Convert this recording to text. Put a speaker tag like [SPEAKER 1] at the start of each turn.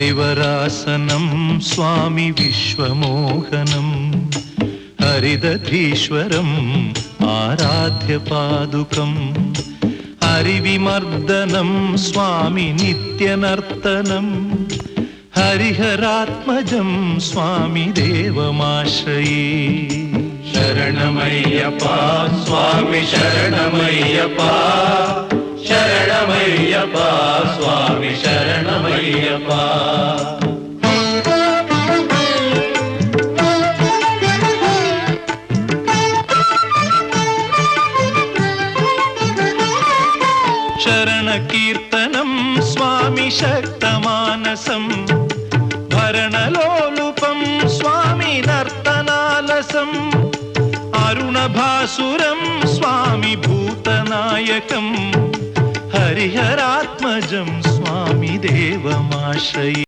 [SPEAKER 1] हरिवरासनं स्वामी विश्वमोहनं हरिदधीश्वरम् आराध्य पादुकम् हरिविमर्दनं स्वामी नित्यनर्तनं हरिहरात्मजं स्वामी देवमाश्रये।
[SPEAKER 2] शरणमय्यप्पा स्वामी शरणमय्यप्पा शरणमय्यप्पा स्वामी शरणमय्यप्पा।
[SPEAKER 1] शरणकीर्तनं स्वामी शक्तमानसं भरणलोलुपं स्वामी नर्तनालसम् अरुणभासुरं स्वामी भूतनायकं हरिहरात्मजं स्वामी देवमाश्रये।